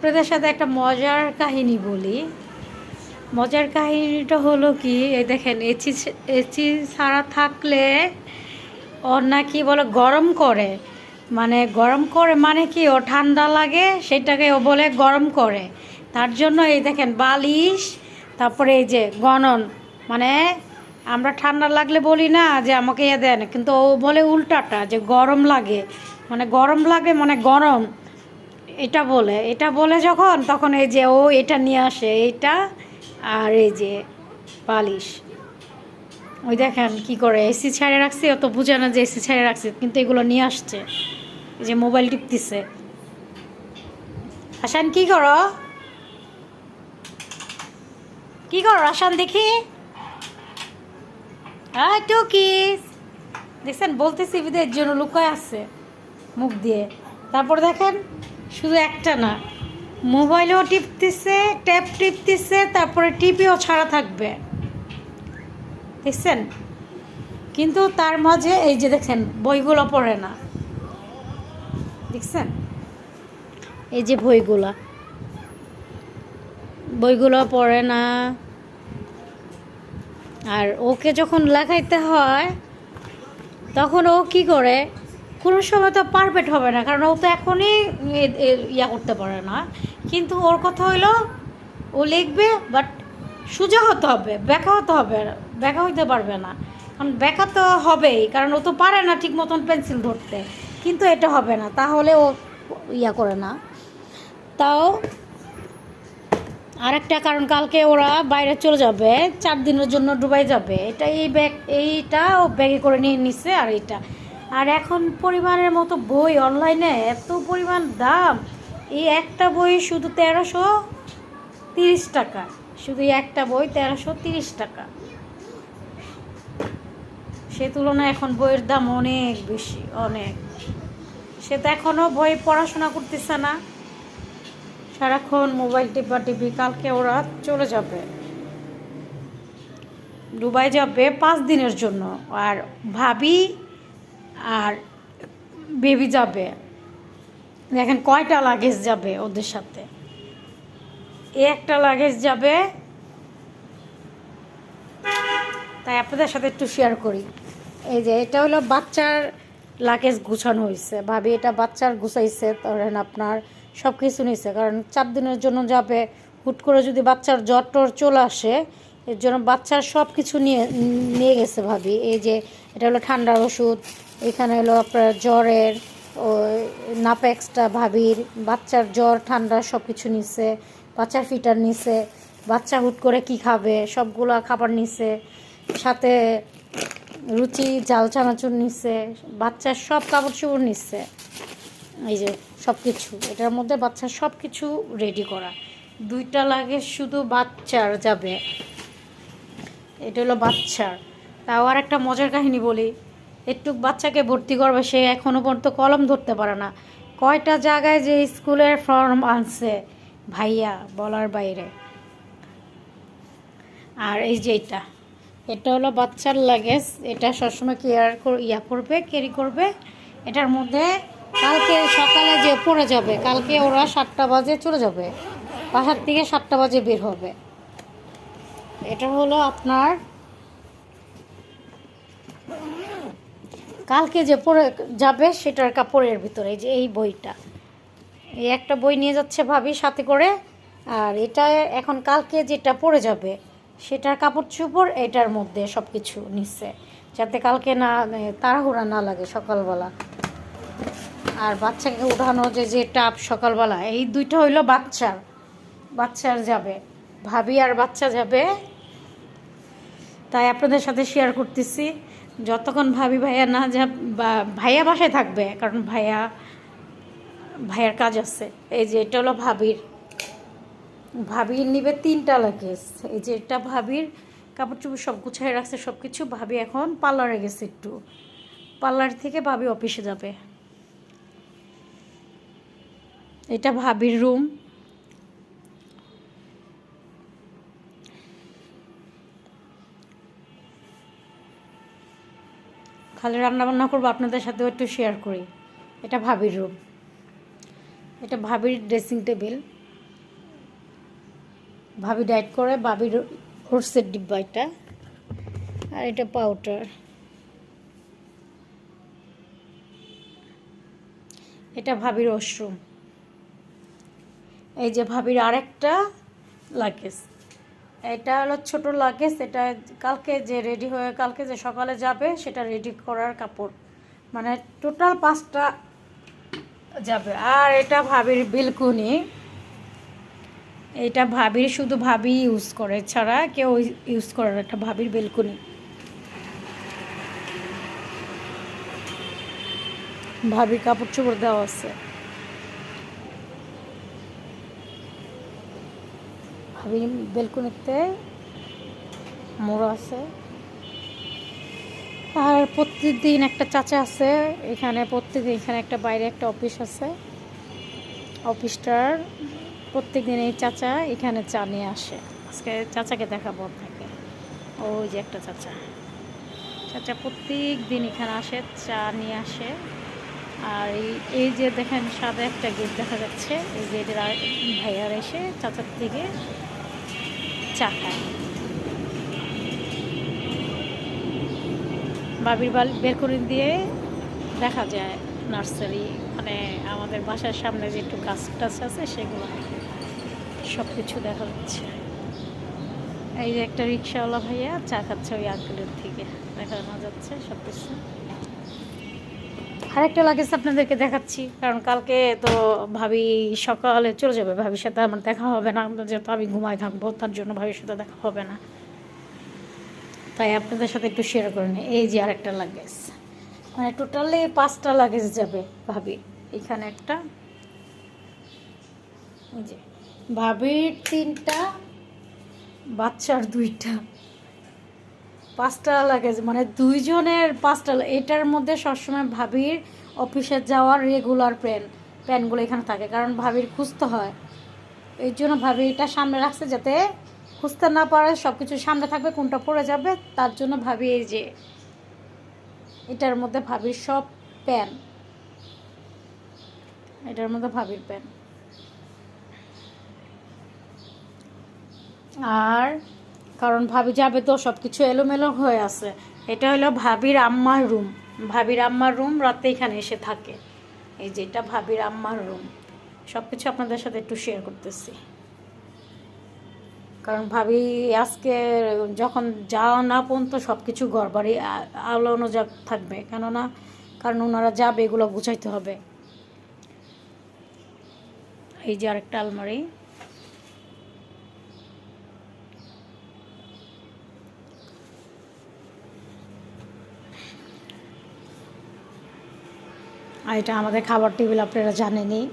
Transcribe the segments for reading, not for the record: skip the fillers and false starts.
আপনাদের সাথে একটা মজার কাহিনী বলি। মজার কাহিনীটা হলো কি, এই দেখেন এসি এসি ছাড়া থাকলে ওর নাকি বলে গরম করে, মানে গরম করে মানে কি ও ঠান্ডা লাগে সেটাকে ও বলে গরম করে। তার জন্য এই দেখেন বালিশ, তারপরে এই যে গনন, মানে আমরা ঠান্ডা লাগলে বলি না যে আমাকে ইয়ে দেন, কিন্তু ও বলে উল্টাটা যে গরম লাগে, মানে গরম লাগে মানে গরম, এটা বলে যখন তখন এই যে ও এটা নিয়ে আসে, এইটা আর এই যে বালিশ। ওই দেখেন কি করে, এসি ছেড়ে রাখছি, অত বুঝে না যে এসি ছেড়ে রাখছি, কিন্তু এগুলো নিয়ে আসছে। এই যে মোবাইল টিপতেছে। আসান কি করো, কি করো আসান দেখি। টুকি দেখছেন, বলতেছি বিদের জন্য লুকায় আছে মুখ দিয়ে। তারপর দেখেন শুধু একটা না, মোবাইলেও টিপতেছে, ট্যাব টিপতেছে, তারপরে টিপিও ছাড়া থাকবে, দেখছেন। কিন্তু তার মাঝে এই যে দেখছেন বইগুলো পড়ে না, দেখছেন এই যে বইগুলো পড়ে না। আর ওকে যখন লেখাইতে হয় তখন ও কি করে, কোনো সময় তো পারফেক্ট হবে না, কারণ ও তো এখনই ইয়া করতে পারে না। কিন্তু ওর কথা হইলো ও লিখবে, বাট সোজা হতে হবে, ব্যাখ্যা হতে হবে, ব্যাখ্যা হইতে পারবে না, কারণ ব্যাখ্যা তো হবেই, কারণ ও তো পারে না ঠিক মতন পেন্সিল ধরতে। কিন্তু এটা হবে না, তাহলে ও ইয়া করে না। তাও আরেকটা কারণ, কালকে ওরা বাইরে চলে যাবে, 4 দিনের জন্য দুবাই যাবে, এটা এইটা ও ব্যাগে করে নিয়ে নিচ্ছে। আর এইটা, আর এখন পরিমাণের মতো বই অনলাইনে এত পরিমাণ দাম, এই একটা বই শুধু 1330 টাকা, শুধু একটা বই 1330 টাকা। সে তুলনায় এখন বইয়ের দাম অনেক বেশি, অনেক। সে তো এখনও বই পড়াশোনা করতেছে না, সারাক্ষণ মোবাইল টিপি। কালকে ওরা চলে যাবে, দুবাই যাবে 5 দিনের জন্য। আর ভাবি আর বেবি যাবে। দেখেন কয়টা লাগেজ যাবে ওদের সাথে, একটা লাগেজ যাবে। তাই আপনাদের সাথে একটু শেয়ার করি। এই যে এটা হলো বাচ্চার লাগেজ গুছানো হয়েছে, ভাবি এটা বাচ্চার গুছাইছে, ধরেন আপনার সব কিছু নিয়েছে, কারণ 4 দিনের জন্য যাবে। হুট করে যদি বাচ্চার জ্বর টর চলে আসে, এর জন্য বাচ্চার সব কিছু নিয়ে গেছে ভাবি। এই যে এটা হলো ঠান্ডার ওষুধ, এখানে হলো আপনার জ্বরের ও নাপেক্সটা ভাবির, বাচ্চার জ্বর ঠান্ডা সব কিছু নিছে, বাচ্চার ফিটার নিছে, বাচ্চা হুট করে কি খাবে সবগুলো খাবার নিছে, সাথে রুচি জাল চানাচুর নিচ্ছে, বাচ্চার সব কাপড় চোপড় নিচ্ছে। এই যে সব কিছু, এটার মধ্যে বাচ্চার সব কিছু রেডি করা। 2টা লাগেজ শুধু বাচ্চার যাবে, এটা হলো বাচ্চার। তাও আর একটা মজার কাহিনী বলি, একটু বাচ্চাকে ভর্তি করবে, সে এখনও পর্যন্ত কলম ধরতে পারে না। কয়টা জায়গায় যে স্কুলের ফর্ম আনছে ভাইয়া, বলার বাইরে। আর এই যে এটা হলো বাচ্চার লাগেজ, এটা সবসময় ক্যারি করবে। এটার মধ্যে কালকে সকালে যে পড়ে যাবে, কালকে ওরা 7টা বাজে চলে যাবে, বাসার থেকে 7টা বাজে বের হবে। এটা হলো আপনার কালকে যে পড়ে যাবে সেটার কাপড়ের ভিতরে যে এই বইটা, এই একটা বই নিয়ে যাচ্ছে ভাবি সাথে করে। আর এটা এখন কালকে যেটা পড়ে যাবে সেটার কাপড় চোপড় এটার মধ্যে সব কিছু নিচ্ছে, যাতে কালকে না তাড়াহুড়া না লাগে সকালবেলা। আর বাচ্চাকে উঠানো যে টাপ সকালবেলা, এই 2টা হইলো বাচ্চার যাবে, ভাবি আর বাচ্চা যাবে। তাই আপনাদের সাথে শেয়ার করতেছি, যতক্ষণ ভাবি ভাইয়া না বা ভাইয়া বাসায় থাকবে, কারণ ভাইয়ার কাজ আছে। এই যে এটা হলো ভাবির নিবে 3টা লাগেজ। এই যে এটা ভাবির কাপড় চোপড় সব গুছাই রাখছে সব কিছু। ভাবি এখন পার্লারে গেছে, একটু পার্লার থেকে ভাবি অফিসে যাবে। এটা ভাবির রুম। খালি রান্নাবান্না করবো, আপনাদের সাথেও একটু শেয়ার করি। এটা ভাবির রুম, এটা ভাবির ড্রেসিং টেবিল। ভাবি ডায়েট করে, ভাবির ওটসের ডিব্বা এটা, আর এটা পাউডার, এটা ভাবির ওয়াশরুম। এই যে ভাবির আরেকটা লাগেজ, এটা হলো ছোট লাগেজ, এটা কালকে যে রেডি হয়ে কালকে যে সকালে যাবে সেটা রেডি করার কাপড়, মানে টোটাল 5টা যাবে। আর এটা ভাবির বেলকুনি, এটা ভাবির শুধু ভাবি ইউজ করে, ছাড়া কেউ ইউজ করে না। এটা ভাবির বেলকুনি, ভাবির কাপড় চোপড় দেওয়া আছে, ভাবির বেলকুনিতে মোড় আছে। আর প্রত্যেকদিন একটা চাচা আছে এখানে, প্রত্যেকদিন এখানে একটা বাইরে একটা অফিস আছে, অফিসটার প্রত্যেকদিন এই চাচা এখানে চা নিয়ে আসে। আজকে চাচাকে দেখাবো আপনাকে। ওই যে একটা চাচা, চাচা প্রত্যেক দিন এখানে আসে, চা নিয়ে আসে। আর এই যে দেখেন সাদা একটা গেট দেখা যাচ্ছে, এই গেটের ভাইয়ার এসে চাচার থেকে চা খায়। বাবির বেলকনি দিয়ে দেখা যায় নার্সারি, মানে আমাদের বাসার সামনে যে একটু গাছ টাছ আছে সেগুলো সব কিছু দেখা যাচ্ছে। এই যে একটা রিক্সাওয়ালা ভাইয়া চা খাচ্ছে ওই আঙ্কেলের থেকে, দেখানো যাচ্ছে সব কিছু। আরেকটা লাগেজ আপনাদেরকে দেখাচ্ছি, কারণ কালকে তো ভাবি সকালে চলে যাবে, ভাবির সাথে আমার দেখা হবে না, যেহেতু আমি ঘুমায় থাকবো, তার জন্য ভাবির সাথে দেখা হবে না, তাই আপনাদের সাথে একটু শেয়ার করে নিই। এই যে আরেকটা লাগেজ, মানে টোটালি 5টা লাগেজ যাবে ভাবি। এখানে একটা, এই যে ভাবির 3টা, বাচ্চার 2টা, 5টা লাগেজ, মানে 2 জনের 5টা। এটার মধ্যে সবসময় ভাবির অফিসে যাওয়ার রেগুলার প্যানগুলো এখানে থাকে, কারণ ভাবির খুঁজতে হয়, এই জন্য ভাবি এটা সামনে রাখছে যাতে খুঁজতে না পারে, সব কিছু সামনে থাকবে, কোনটা পড়ে যাবে, তার জন্য ভাবি এই যে এটার মধ্যে ভাবির সব প্যান, এটার মধ্যে ভাবির প্যান। আর কারণ ভাবি যাবে তো সব কিছু এলোমেলো হয়ে আছে। এটা হলো ভাবির আম্মার রুম, ভাবির আম্মার রুম, রাতে এখানে এসে থাকে। এই যে এটা ভাবির আম্মার রুম, সব কিছু আপনাদের সাথে একটু শেয়ার করতেছি, কারণ ভাবি আজকে যখন যাওয়া না পর্যন্ত সব কিছু ঘরবাড়ি আলোনো যা থাকবে, কেননা কারণ ওনারা যাবে, এগুলো গুছাইতে হবে। এই যে আরেকটা আলমারি, আর এটা আমাদের খাবার টেবিল, আপনারা জানেনই।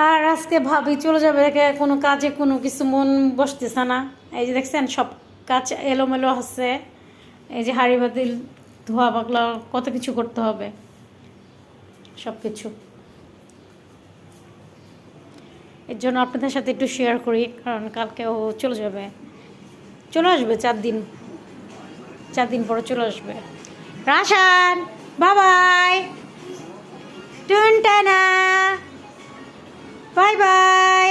আর আজকে ভাবি চলে যাবে, কোনো কাজে কোনো কিছু মন বসতেছে না। এই যে দেখছেন সব কাজ এলোমেলো আছে, এই যে হাঁড়ি বাতিল ধোয়া পাকলা কত কিছু করতে হবে, সব কিছু। এর জন্য আপনাদের সাথে একটু শেয়ার করি, কারণ কালকে ও চলে যাবে, চলে আসবে 4 দিন পরে চলে আসবে। রাশান বাবাই, টুনটানা বাই বাই।